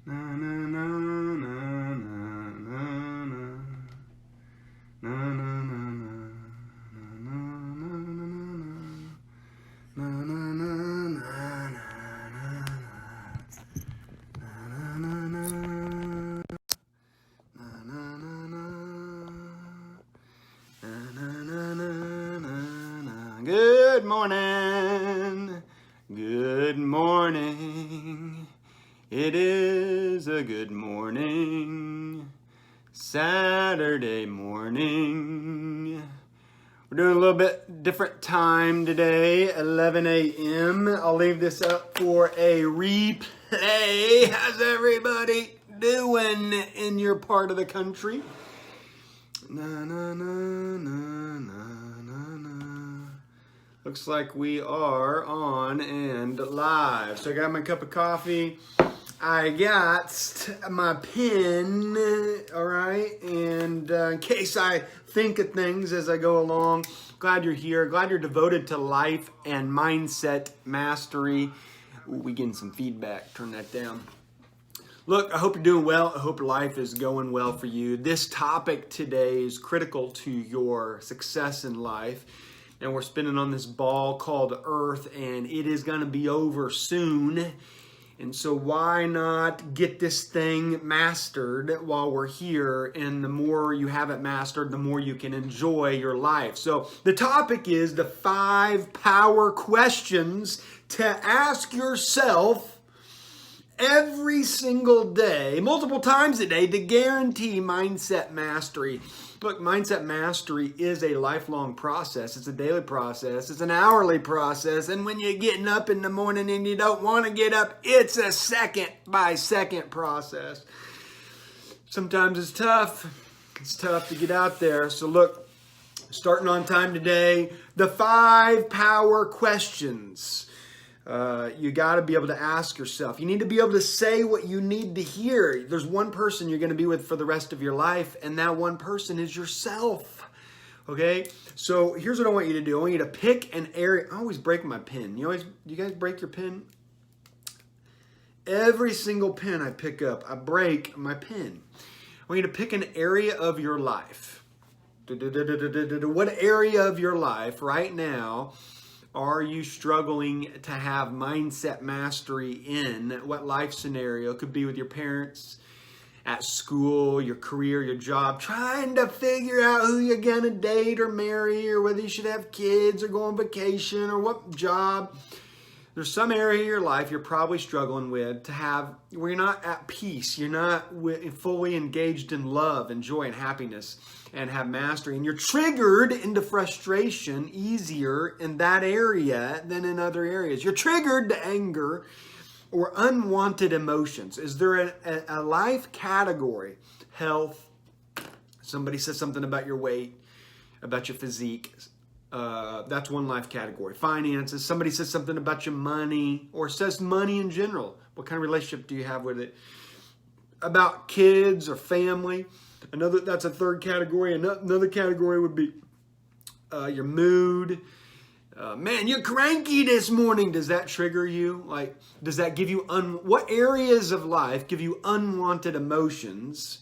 Na na na na na na na. Na na na na na na na na na. Good morning. Good morning. It is a good morning. Saturday morning. We're doing a little bit different time today, 11 a.m. I'll leave this up for a replay. How's everybody doing in your part of the country? Na na na na na na na. Looks like we are on and live. So I got my cup of coffee. I got my pen, all right, and in case I think of things as I go along, glad you're here, glad you're devoted to life and mindset mastery. Ooh, we getting some feedback, turn that down. Look, I hope you're doing well. I hope your life is going well for you. This topic today is critical to your success in life. And we're spinning on this ball called Earth, and it is going to be over soon. And so why not get this thing mastered while we're here? And the more you have it mastered, the more you can enjoy your life. So the topic is the 5 power questions to ask yourself every single day, multiple times a day, to guarantee mindset mastery. Look, mindset mastery is a lifelong process. It's a daily process. It's an hourly process. And when you're getting up in the morning and you don't want to get up, it's a second by second process. Sometimes it's tough. It's tough to get out there. So look, starting on time today, the 5 power questions. You got to be able to ask yourself. You need to be able to say what you need to hear. There's one person you're going to be with for the rest of your life, and that one person is yourself. Okay? So here's what I want you to do. I want you to pick an area. I always break my pen. You guys break your pen? Every single pen I pick up, I break my pen. I want you to pick an area of your life. What area of your life right now are you struggling to have mindset mastery in? What life scenario? It could be with your parents, at school, your career, your job, trying to figure out who you're going to date or marry, or whether you should have kids or go on vacation, or what job. There's some area of your life you're probably struggling with to have where you're not at peace. You're not fully engaged in love and joy and happiness and have mastery. And you're triggered into frustration easier in that area than in other areas. You're triggered to anger or unwanted emotions. Is there a life category? Health. Somebody says something about your weight, about your physique. That's one life category. Finances. Somebody says something about your money, or says money in general. What kind of relationship do you have with it? About kids or family. That's a third category. Another category would be your mood. Man, you're cranky this morning. Does that trigger you? Like, does that give you what areas of life give you unwanted emotions?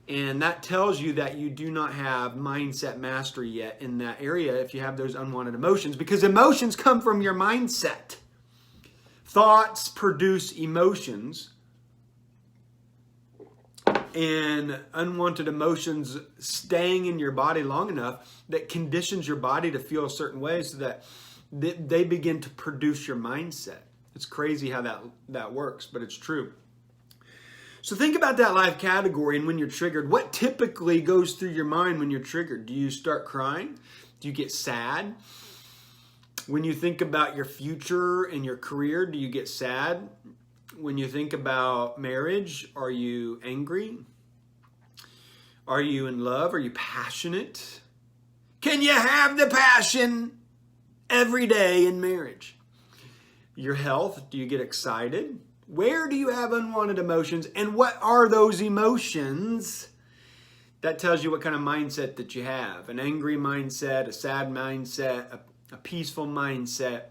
And that tells you that you do not have mindset mastery yet in that area if you have those unwanted emotions, because emotions come from your mindset. Thoughts produce emotions, and unwanted emotions staying in your body long enough that conditions your body to feel a certain way so that they begin to produce your mindset. It's crazy how that works, but it's true. So think about that life category, and when you're triggered, what typically goes through your mind when you're triggered? Do you start crying? Do you get sad? When you think about your future and your career, do you get sad? When you think about marriage, are you angry? Are you in love? Are you passionate? Can you have the passion every day in marriage? Your health, do you get excited? Where do you have unwanted emotions, and what are those emotions? That tells you what kind of mindset that you have. An angry mindset, a sad mindset, a peaceful mindset.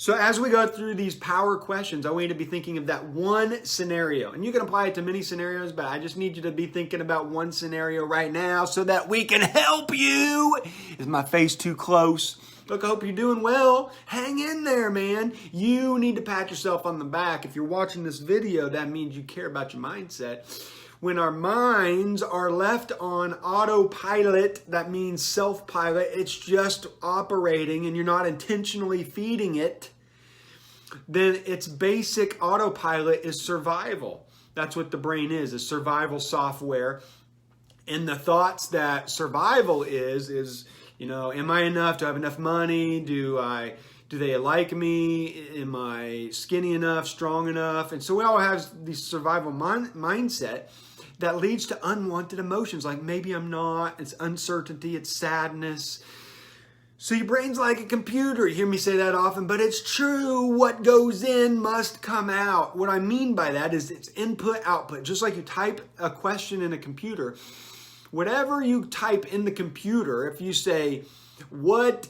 So as we go through these power questions, I want you to be thinking of that one scenario. And you can apply it to many scenarios, but I just need you to be thinking about one scenario right now so that we can help you. Is my face too close? Look, I hope you're doing well. Hang in there, man. You need to pat yourself on the back. If you're watching this video, that means you care about your mindset. When our minds are left on autopilot, that means self-pilot, it's just operating and you're not intentionally feeding it, then its basic autopilot is survival. That's what the brain is survival software. And the thoughts that survival is, you know, am I enough? Do I have enough money? Do they like me? Am I skinny enough, strong enough? And so we all have this survival mindset that leads to unwanted emotions like maybe I'm not, it's uncertainty, it's sadness. So your brain's like a computer. You hear me say that often, but it's true. What goes in must come out. What I mean by that is it's input, output. Just like you type a question in a computer, whatever you type in the computer, if you say, what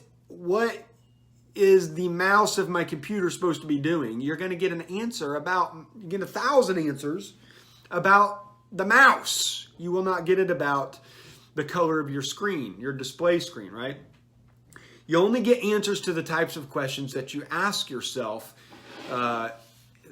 is the mouse of my computer supposed to be doing? You're going to get an answer you get 1,000 answers about the mouse. You will not get it about the color of your screen, your display screen, right? You only get answers to the types of questions that you ask yourself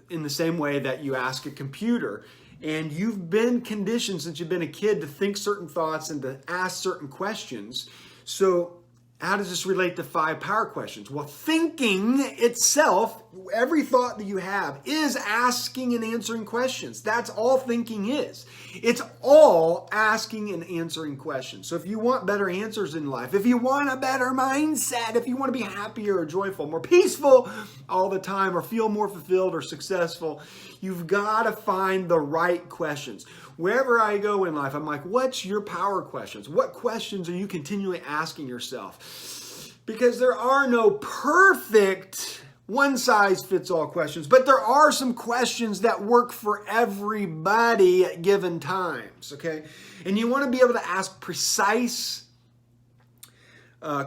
in the same way that you ask a computer. And you've been conditioned since you've been a kid to think certain thoughts and to ask certain questions. So how does this relate to 5 power questions? Well, thinking itself, every thought that you have is asking and answering questions. That's all thinking is. It's all asking and answering questions. So if you want better answers in life, if you want a better mindset, if you want to be happier or joyful, more peaceful all the time, or feel more fulfilled or successful, you've got to find the right questions. Wherever I go in life, I'm like, what's your power questions? What questions are you continually asking yourself? Because there are no perfect one-size-fits-all questions, but there are some questions that work for everybody at given times, okay? And you want to be able to ask precise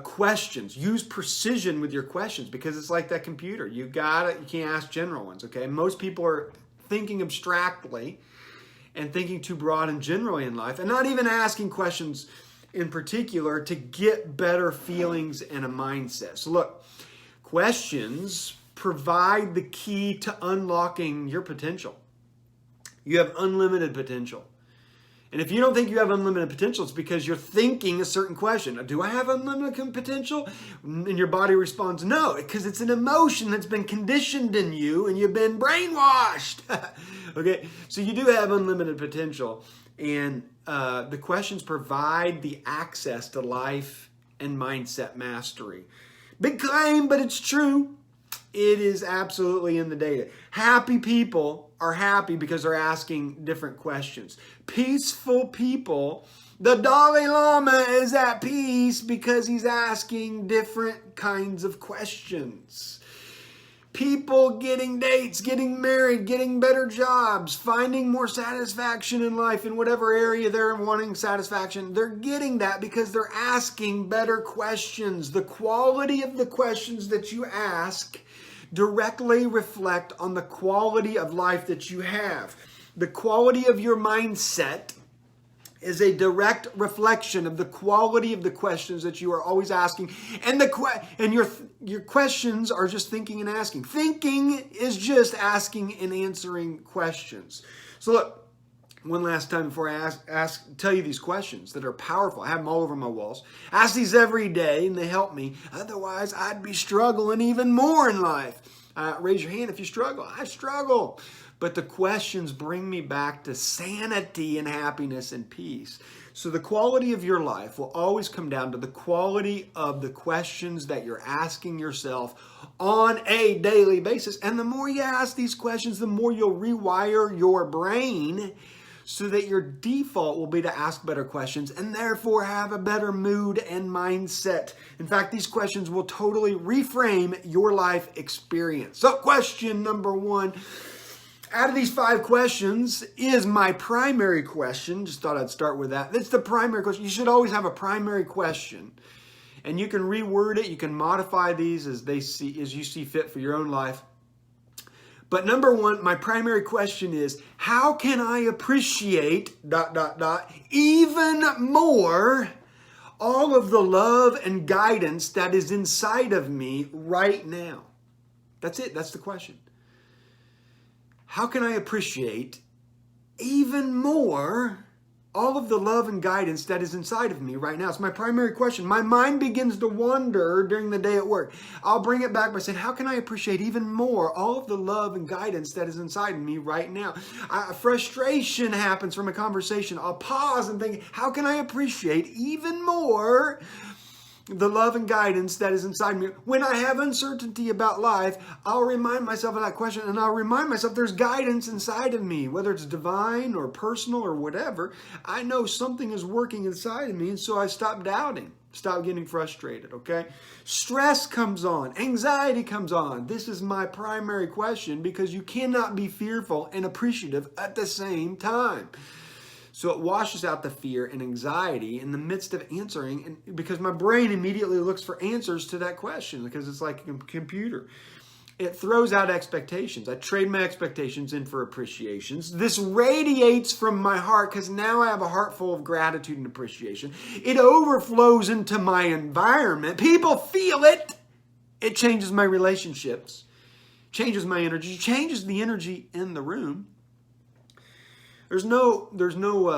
questions. Use precision with your questions because it's like that computer. You can't ask general ones, okay? Most people are thinking abstractly and thinking too broad and generally in life, and not even asking questions in particular to get better feelings and a mindset. So look, questions provide the key to unlocking your potential. You have unlimited potential. And if you don't think you have unlimited potential, it's because you're thinking a certain question. Do I have unlimited potential? And your body responds no, because it's an emotion that's been conditioned in you and you've been brainwashed. Okay, so you do have unlimited potential. And the questions provide the access to life and mindset mastery. Big claim, but it's true. It is absolutely in the data. Happy people are happy because they're asking different questions. Peaceful people, the Dalai Lama is at peace because he's asking different kinds of questions. People getting dates, getting married, getting better jobs, finding more satisfaction in life in whatever area they're wanting satisfaction, they're getting that because they're asking better questions. The quality of the questions that you ask directly reflect on the quality of life that you have. The quality of your mindset is a direct reflection of the quality of the questions that you are always asking. And your questions are just thinking and asking. Thinking is just asking and answering questions. So look, one last time before I tell you these questions that are powerful. I have them all over my walls. Ask these every day and they help me. Otherwise, I'd be struggling even more in life. Raise your hand if you struggle. I struggle. But the questions bring me back to sanity and happiness and peace. So the quality of your life will always come down to the quality of the questions that you're asking yourself on a daily basis. And the more you ask these questions, the more you'll rewire your brain so that your default will be to ask better questions and therefore have a better mood and mindset. In fact, these questions will totally reframe your life experience. So question number 1. Out of these 5 questions is my primary question. Just thought I'd start with that. It's the primary question. You should always have a primary question. And you can reword it, you can modify these as you see fit for your own life. But number one, my primary question is, how can I appreciate ... even more all of the love and guidance that is inside of me right now? That's it. That's the question. How can I appreciate even more all of the love and guidance that is inside of me right now? It's my primary question. My mind begins to wander during the day at work. I'll bring it back by saying, how can I appreciate even more all of the love and guidance that is inside of me right now? Frustration happens from a conversation. I'll pause and think, how can I appreciate even more the love and guidance that is inside me? When I have uncertainty about life, I'll remind myself of that question, and I'll remind myself there's guidance inside of me, whether it's divine or personal or whatever. I know something is working inside of me, and so I stop doubting, stop getting frustrated, okay? Stress comes on, anxiety comes on. This is my primary question, because you cannot be fearful and appreciative at the same time. So it washes out the fear and anxiety in the midst of answering, and because my brain immediately looks for answers to that question, because it's like a computer. It throws out expectations. I trade my expectations in for appreciations. This radiates from my heart because now I have a heart full of gratitude and appreciation. It overflows into my environment. People feel it. It changes my relationships, changes my energy, changes the energy in the room. There's no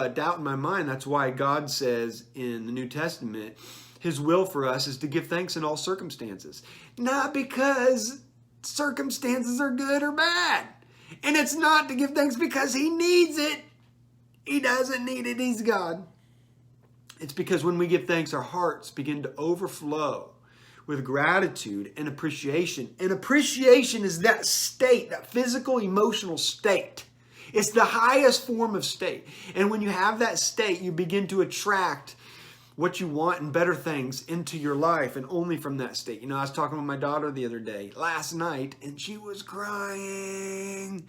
doubt in my mind. That's why God says in the New Testament, His will for us is to give thanks in all circumstances. Not because circumstances are good or bad. And it's not to give thanks because He needs it. He doesn't need it. He's God. It's because when we give thanks, our hearts begin to overflow with gratitude and appreciation. And appreciation is that state, that physical, emotional state. It's the highest form of state. And when you have that state, you begin to attract what you want and better things into your life, and only from that state. You know, I was talking with my daughter the other day, last night, and she was crying.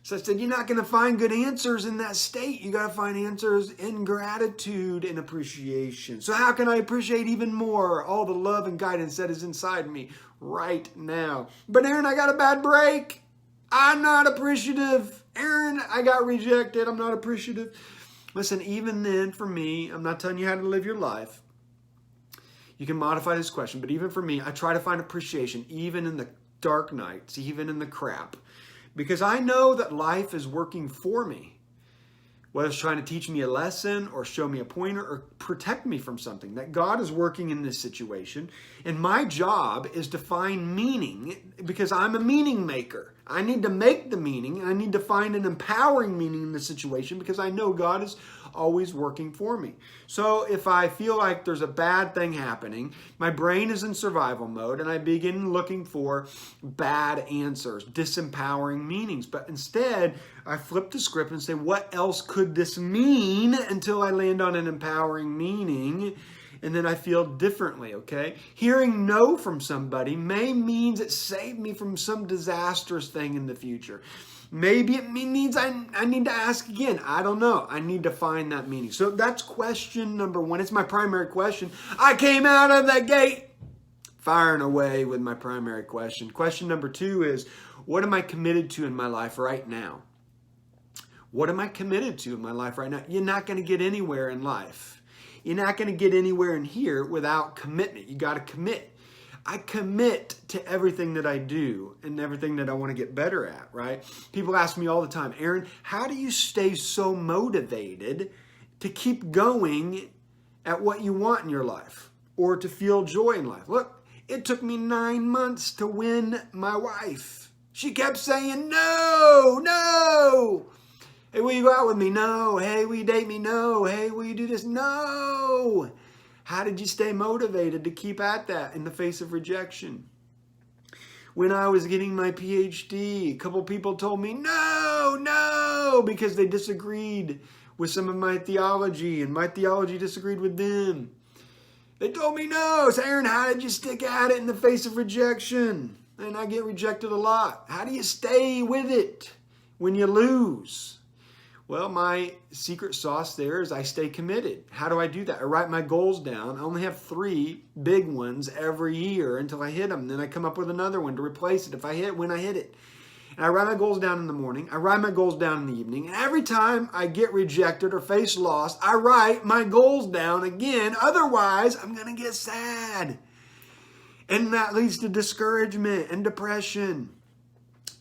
So I said, you're not going to find good answers in that state. You got to find answers in gratitude and appreciation. So how can I appreciate even more all the love and guidance that is inside me right now? But Aaron, I got a bad break. I'm not appreciative. Aaron, I got rejected. I'm not appreciative. Listen, even then, for me, I'm not telling you how to live your life. You can modify this question, but even for me, I try to find appreciation even in the dark nights, even in the crap, because I know that life is working for me. Whether it's trying to teach me a lesson or show me a pointer or protect me from something, that God is working in this situation. And my job is to find meaning, because I'm a meaning maker. I need to make the meaning, and I need to find an empowering meaning in the situation, because I know God is always working for me. So if I feel like there's a bad thing happening, my brain is in survival mode, and I begin looking for bad answers, disempowering meanings. But instead, I flip the script and say, what else could this mean, until I land on an empowering meaning. And then I feel differently, okay? Hearing no from somebody may means it saved me from some disastrous thing in the future. Maybe it means I need to ask again. I don't know. I need to find that meaning. So that's question number one. It's my primary question. I came out of that gate firing away with my primary question. Question number two is, what am I committed to in my life right now? What am I committed to in my life right now? You're not going to get anywhere in life. You're not going to get anywhere in here without commitment. You got to commit. I commit to everything that I do and everything that I want to get better at, right? People ask me all the time, Aaron, how do you stay so motivated to keep going at what you want in your life or to feel joy in life? Look, it took me 9 months to win my wife. She kept saying, no, no. Hey, will you go out with me? No. Hey, will you date me? No. Hey, will you do this? No. How did you stay motivated to keep at that in the face of rejection? When I was getting my PhD, a couple people told me, no, no, because they disagreed with some of my theology, and my theology disagreed with them. They told me no. So, Aaron, how did you stick at it in the face of rejection? And I get rejected a lot. How do you stay with it when you lose? Well, my secret sauce there is I stay committed. How do I do that? I write my goals down. I only have 3 big ones every year until I hit them. Then I come up with another one to replace it when I hit it. And I write my goals down in the morning. I write my goals down in the evening. And every time I get rejected or face loss, I write my goals down again. Otherwise, I'm going to get sad. And that leads to discouragement and depression.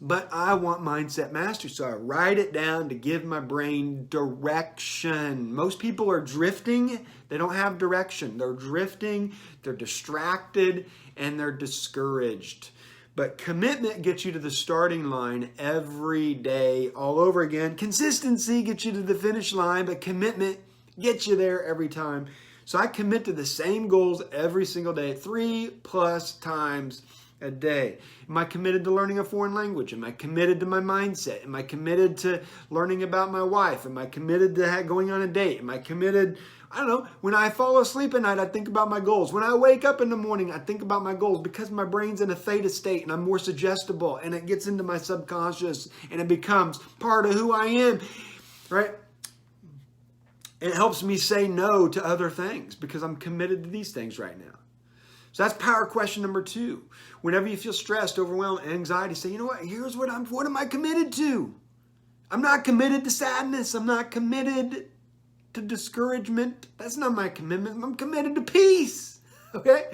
But I want mindset mastery, so I write it down to give my brain direction. Most people are drifting. They don't have direction. They're drifting, they're distracted, and they're discouraged. But commitment gets you to the starting line every day, all over again. Consistency gets you to the finish line, but commitment gets you there every time. So I commit to the same goals every single day, 3+ times a day. Am I committed to learning a foreign language? Am I committed to my mindset? Am I committed to learning about my wife? Am I committed to going on a date? Am I committed? I don't know. When I fall asleep at night, I think about my goals. When I wake up in the morning, I think about my goals because my brain's in a theta state and I'm more suggestible and it gets into my subconscious and it becomes part of who I am, right? It helps me say no to other things because I'm committed to these things right now. So that's power question number 2. Whenever you feel stressed, overwhelmed, anxiety, say, you know what? Here's what am I committed to? I'm not committed to sadness. I'm not committed to discouragement. That's not my commitment. I'm committed to peace. Okay?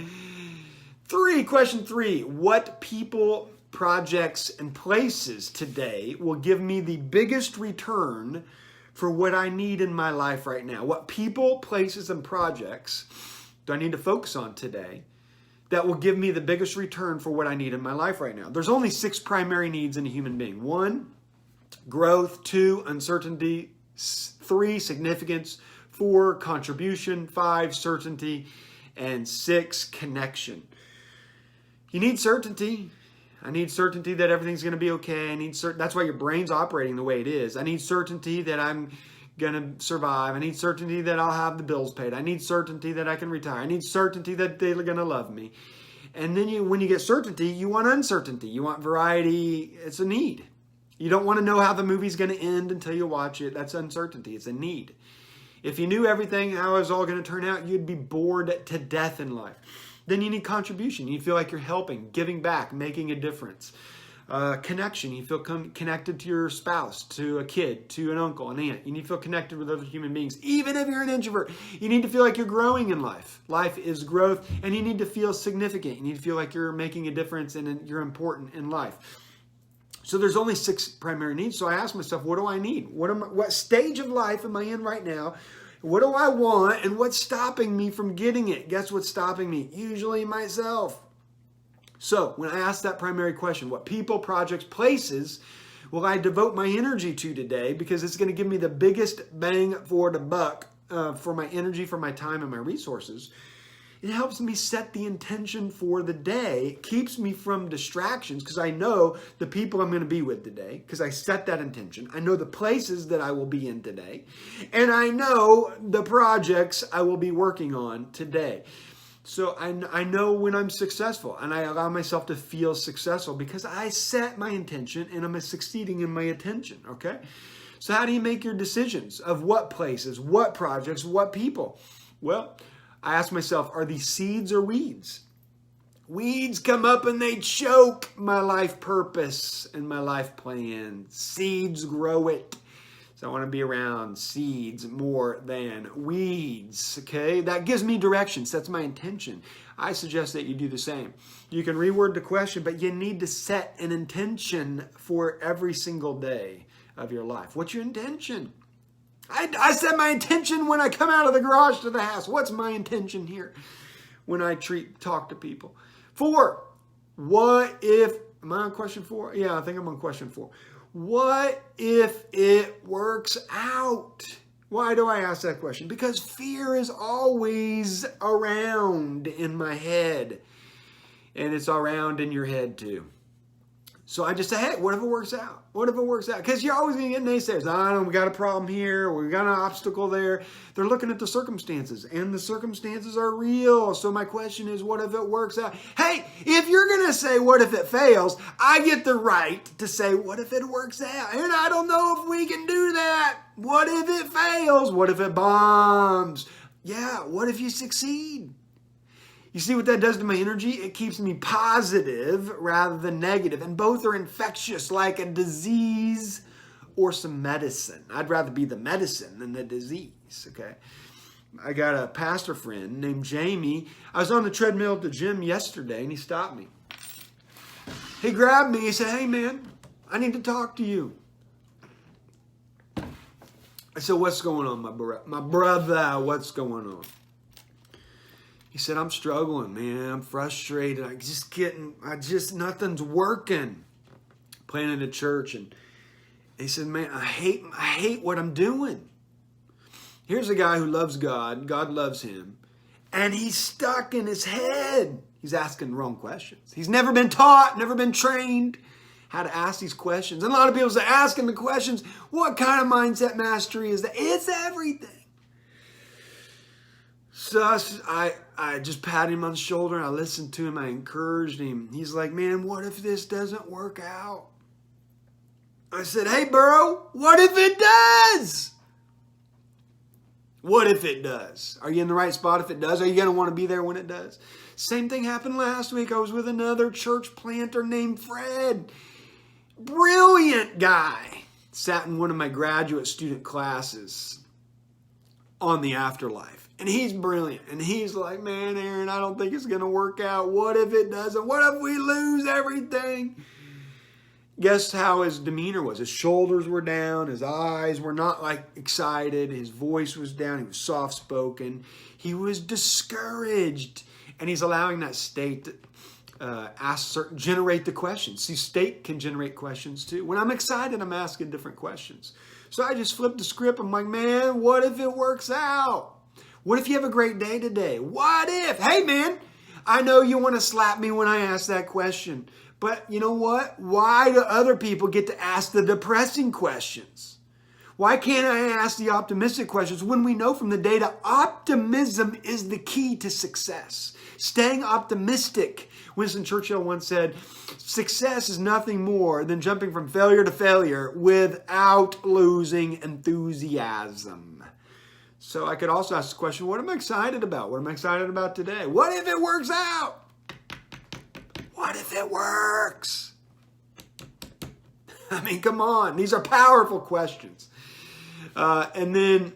Question 3. What people, projects, and places today will give me the biggest return for what I need in my life right now? What people, places, and projects do I need to focus on today that will give me the biggest return for what I need in my life right now? There's only 6 primary needs in a human being. 1, growth. 2, uncertainty. 3, significance. 4, contribution. 5, certainty. And 6, connection. You need certainty. I need certainty that everything's going to be okay. That's why your brain's operating the way it is. I need certainty that I'm going to survive. I need certainty that I'll have the bills paid. I need certainty that I can retire. I need certainty that they're going to love me. And then when you get certainty, you want uncertainty. You want variety. It's a need. You don't want to know how the movie's going to end until you watch it. That's uncertainty. It's a need. If you knew everything, how it was all going to turn out, you'd be bored to death in life. Then you need contribution. You feel like you're helping, giving back, making a difference. Connection. You feel connected to your spouse, to a kid, to an uncle, an aunt. You need to feel connected with other human beings. Even if you're an introvert, you need to feel like you're growing in life. Life is growth, and you need to feel significant. You need to feel like you're making a difference and you're important in life. So there's only 6 primary needs. So I ask myself, what do I need? What stage of life am I in right now? What do I want, and what's stopping me from getting it? Guess what's stopping me? Usually myself. So when I ask that primary question, what people, projects, places will I devote my energy to today, because it's going to give me the biggest bang for the buck for my energy, for my time, and my resources. It helps me set the intention for the day. It keeps me from distractions because I know the people I'm going to be with today, because I set that intention. I know the places that I will be in today. And I know the projects I will be working on today. So I know when I'm successful, and I allow myself to feel successful because I set my intention and I'm succeeding in my attention, okay? So how do you make your decisions of what places, what projects, what people? Well, I ask myself, are these seeds or weeds? Weeds come up and they choke my life purpose and my life plan. Seeds grow it. So I want to be around seeds more than weeds, okay? That gives me direction, sets my intention. I suggest that you do the same. You can reword the question, but you need to set an intention for every single day of your life. What's your intention? I set my intention when I come out of the garage to the house. What's my intention here when I talk to people? 4, what if, am I on question 4? Yeah, I think I'm on question 4. What if it works out? Why do I ask that question? Because fear is always around in my head. And it's around in your head too. So I just say, hey, what if it works out? What if it works out? Because you're always going to get naysayers. I don't know, we got a problem here, or we got an obstacle there. They're looking at the circumstances, and the circumstances are real. So my question is, what if it works out? Hey, if you're going to say, what if it fails, I get the right to say, what if it works out? And I don't know if we can do that. What if it fails? What if it bombs? Yeah, what if you succeed? You see what that does to my energy? It keeps me positive rather than negative. And both are infectious, like a disease or some medicine. I'd rather be the medicine than the disease, okay? I got a pastor friend named Jamie. I was on the treadmill at the gym yesterday, and he stopped me. He grabbed me. He said, hey, man, I need to talk to you. I said, what's going on, my brother? What's going on? He said, I'm struggling, man. I'm frustrated. Nothing's working. Playing in a church. And he said, man, I hate what I'm doing. Here's a guy who loves God. God loves him. And he's stuck in his head. He's asking the wrong questions. He's never been taught, never been trained how to ask these questions. And a lot of people say, asking the questions, what kind of mindset mastery is that? It's everything. So I just patted him on the shoulder, and I listened to him. I encouraged him. He's like, man, what if this doesn't work out? I said, hey, bro, what if it does? What if it does? Are you in the right spot if it does? Are you going to want to be there when it does? Same thing happened last week. I was with another church planter named Fred. Brilliant guy. Sat in one of my graduate student classes on the afterlife. And he's brilliant. And he's like, man, Aaron, I don't think it's going to work out. What if it doesn't? What if we lose everything? Guess how his demeanor was. His shoulders were down. His eyes were not like excited. His voice was down. He was soft-spoken. He was discouraged. And he's allowing that state to generate the questions. See, state can generate questions too. When I'm excited, I'm asking different questions. So I just flipped the script. I'm like, man, what if it works out? What if you have a great day today? What if? Hey, man, I know you want to slap me when I ask that question. But you know what? Why do other people get to ask the depressing questions? Why can't I ask the optimistic questions when we know from the data optimism is the key to success? Staying optimistic. Winston Churchill once said, success is nothing more than jumping from failure to failure without losing enthusiasm. So I could also ask the question, what am I excited about? What am I excited about today? What if it works out? What if it works? I mean, come on. These are powerful questions. And then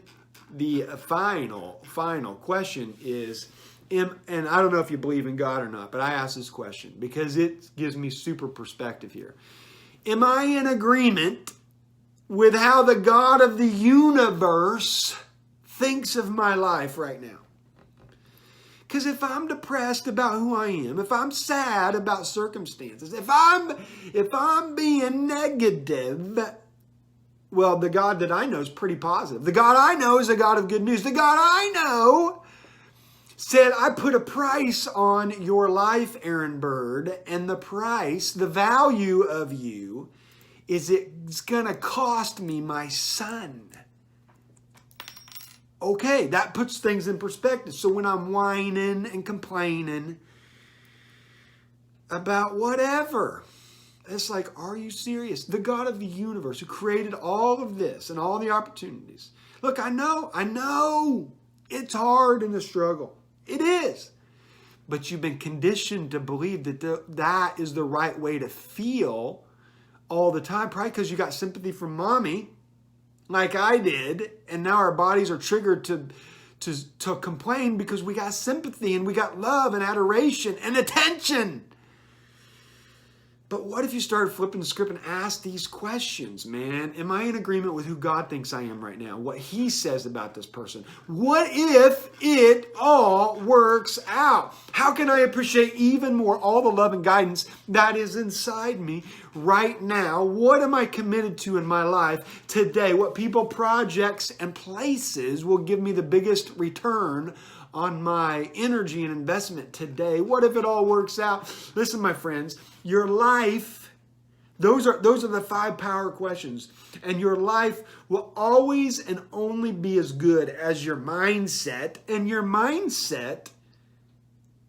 the final question is, and I don't know if you believe in God or not, but I ask this question because it gives me super perspective here. Am I in agreement with how the God of the universe thinks of my life right now? Because if I'm depressed about who I am, if I'm sad about circumstances, if I'm being negative, well, the God that I know is pretty positive. The God I know is a God of good news. The God I know said, I put a price on your life, Aaron Bird, and the price, the value of you, is it's going to cost me my son. Okay, that puts things in perspective. So when I'm whining and complaining about whatever, it's like, are you serious? The God of the universe who created all of this and all the opportunities. Look, I know it's hard in the struggle. It is. But you've been conditioned to believe that that is the right way to feel all the time, probably because you got sympathy from mommy, like I did, and now our bodies are triggered to complain because we got sympathy and we got love and adoration and attention. But what if you started flipping the script and ask these questions, man? Am I in agreement with who God thinks I am right now? What He says about this person? What if it all works out? How can I appreciate even more all the love and guidance that is inside me right now? What am I committed to in my life today? What people, projects, and places will give me the biggest return on my energy and investment today? What if it all works out? Listen, my friends, your life Those are the 5 power questions. And your life will always and only be as good as your mindset. And your mindset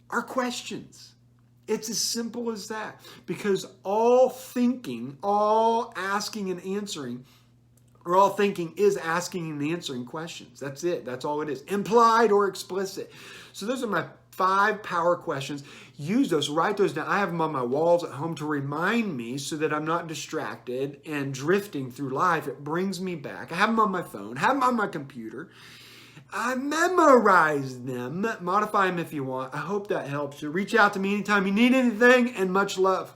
are questions. It's as simple as that. Because all thinking, all asking and answering, or all thinking is asking and answering questions. That's it. That's all it is. Implied or explicit. So those are my 5 power questions. Use those. Write those down. I have them on my walls at home to remind me so that I'm not distracted and drifting through life. It brings me back. I have them on my phone. Have them on my computer. I memorize them. Modify them if you want. I hope that helps you. Reach out to me anytime you need anything, and much love.